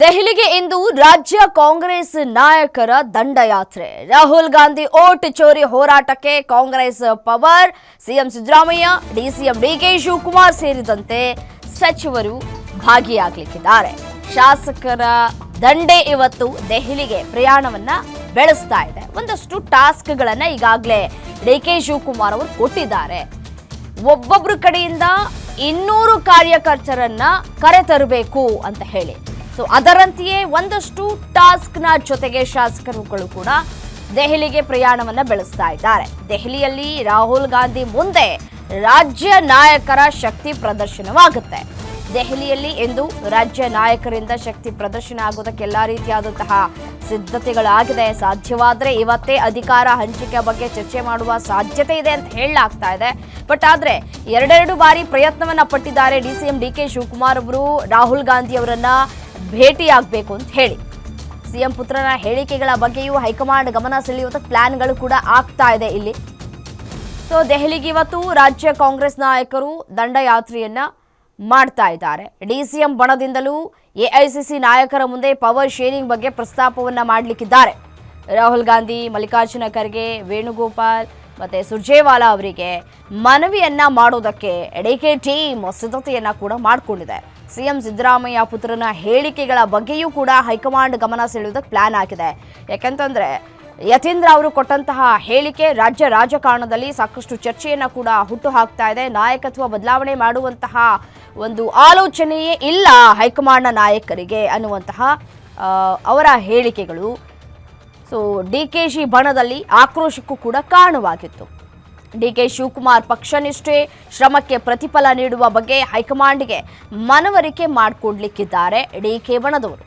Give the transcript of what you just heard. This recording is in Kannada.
ದೆಹಲಿಗೆ ಇಂದು ರಾಜ್ಯ ಕಾಂಗ್ರೆಸ್ ನಾಯಕರ ದಂಡಯಾತ್ರೆ. ರಾಹುಲ್ ಗಾಂಧಿ ಓಟ್ ಚೋರಿ ಹೋರಾಟಕ್ಕೆ Congress power. CM Siddaramaiah, DCM DK Shivakumar ಸೇರಿದಂತೆ ಸಚಿವರು ಭಾಗಿಯಾಗಲಿದ್ದಾರೆ. ಶಾಸಕರ ದಂಡೆ ಇವತ್ತು ದೆಹಲಿಗೆ ಪ್ರಯಾಣವನ್ನ ಬೆಳೆಸ್ತಾ ಇದೆ. ಒಂದಷ್ಟು ಟಾಸ್ಕ್ಗಳನ್ನ ಈಗಾಗಲೇ ಡಿಕೆ ಶಿವಕುಮಾರ್ ಅವರು ಕೊಟ್ಟಿದ್ದಾರೆ. ಒಬ್ಬೊಬ್ಬರ ಕಡೆಯಿಂದ 200 ಕಾರ್ಯಕರ್ತರನ್ನ ಕರೆತರಬೇಕು ಅಂತ ಹೇಳಿ. ಅದರಂತೆಯೇ ಒಂದಷ್ಟು ಟಾಸ್ಕ್ನ ಜೊತೆಗೆ ಶಾಸಕರುಗಳು ಕೂಡ ದೆಹಲಿಗೆ ಪ್ರಯಾಣವನ್ನ ಬೆಳೆಸ್ತಾ ಇದ್ದಾರೆ. ದೆಹಲಿಯಲ್ಲಿ ರಾಹುಲ್ ಗಾಂಧಿ ಮುಂದೆ ರಾಜ್ಯ ನಾಯಕರ ಶಕ್ತಿ ಪ್ರದರ್ಶನವಾಗುತ್ತೆ. ದೆಹಲಿಯಲ್ಲಿ ಇಂದು ರಾಜ್ಯ ನಾಯಕರಿಂದ ಶಕ್ತಿ ಪ್ರದರ್ಶನ ಆಗೋದಕ್ಕೆ ಎಲ್ಲಾ ರೀತಿಯಾದಂತಹ ಸಿದ್ಧತೆಗಳಾಗಿದೆ. ಸಾಧ್ಯವಾದರೆ ಇವತ್ತೇ ಅಧಿಕಾರ ಹಂಚಿಕೆ ಬಗ್ಗೆ ಚರ್ಚೆ ಮಾಡುವ ಸಾಧ್ಯತೆ ಇದೆ ಅಂತ ಹೇಳಲಾಗ್ತಾ ಇದೆ. ಬಟ್ ಆದ್ರೆ ಎರಡೆರಡು ಬಾರಿ ಪ್ರಯತ್ನವನ್ನ ಪಟ್ಟಿದ್ದಾರೆ ಡಿಸಿಎಂ ಡಿಕೆ ಶಿವಕುಮಾರ್ ಅವರು ರಾಹುಲ್ ಗಾಂಧಿ ಅವರನ್ನ ಭೇಟಿಯಾಗಬೇಕು ಅಂತ ಹೇಳಿ. ಸಿಎಂ ಪುತ್ರನ ಹೇಳಿಕೆಗಳ ಬಗ್ಗೆಯೂ ಹೈಕಮಾಂಡ್ ಗಮನ ಸೆಳೆಯುವುದಕ್ಕೆ ಪ್ಲಾನ್ಗಳು ಕೂಡ ಆಗ್ತಾ ಇದೆ ಇಲ್ಲಿ. ದೆಹಲಿಗೆ ಇವತ್ತು ರಾಜ್ಯ ಕಾಂಗ್ರೆಸ್ ನಾಯಕರು ದಂಡಯಾತ್ರೆಯನ್ನ ಮಾಡ್ತಾ ಇದ್ದಾರೆ. ಡಿಸಿಎಂ ಬಣದಿಂದಲೂ ಎಐಸಿಸಿ ನಾಯಕರ ಮುಂದೆ ಪವರ್ ಶೇರಿಂಗ್ ಬಗ್ಗೆ ಪ್ರಸ್ತಾಪವನ್ನ ಮಾಡಲಿಕ್ಕಿದ್ದಾರೆ. ರಾಹುಲ್ ಗಾಂಧಿ, ಮಲ್ಲಿಕಾರ್ಜುನ ಖರ್ಗೆ, ವೇಣುಗೋಪಾಲ್ ಮತ್ತೆ ಸುರ್ಜೇವಾಲಾ ಅವರಿಗೆ ಮನವಿಯನ್ನ ಮಾಡೋದಕ್ಕೆ ಡಿಕೆ ಟೀಮ್ ಸಿದ್ಧತೆಯನ್ನ ಕೂಡ ಮಾಡಿಕೊಂಡಿದೆ. ಸಿಎಂ ಸಿದ್ದರಾಮಯ್ಯ ಪುತ್ರನ ಹೇಳಿಕೆಗಳ ಬಗ್ಗೆಯೂ ಕೂಡ ಹೈಕಮಾಂಡ್ ಗಮನ ಸೆಳೆಯುವುದಕ್ಕೆ ಪ್ಲಾನ್ ಆಗಿದೆ. ಯಾಕಂತಂದ್ರೆ ಯತೀಂದ್ರ ಅವರು ಕೊಟ್ಟಂತಹ ಹೇಳಿಕೆ ರಾಜ್ಯ ರಾಜಕಾರಣದಲ್ಲಿ ಸಾಕಷ್ಟು ಚರ್ಚೆಯನ್ನ ಕೂಡ ಹುಟ್ಟು ಹಾಕ್ತಾ ಇದೆ. ನಾಯಕತ್ವ ಬದಲಾವಣೆ ಮಾಡುವಂತಹ ಒಂದು ಆಲೋಚನೆಯೇ ಇಲ್ಲ ಹೈಕಮಾಂಡ್ನ ನಾಯಕರಿಗೆ ಅನ್ನುವಂತಹ ಅವರ ಹೇಳಿಕೆಗಳು ಡಿಕೆಶಿ ಬಣದಲ್ಲಿ ಆಕ್ರೋಶಕ್ಕೂ ಕೂಡ ಕಾರಣವಾಗಿತ್ತು. ಡಿಕೆ ಶಿವಕುಮಾರ್ ಪಕ್ಷನಿಷ್ಠೆ ಶ್ರಮಕ್ಕೆ ಪ್ರತಿಫಲ ನೀಡುವ ಬಗ್ಗೆ ಹೈಕಮಾಂಡ್ಗೆ ಮನವರಿಕೆ ಮಾಡಿಕೊಡ್ಲಿಕ್ಕಿದ್ದಾರೆ ಡಿಕೆ ಬಣದವರು.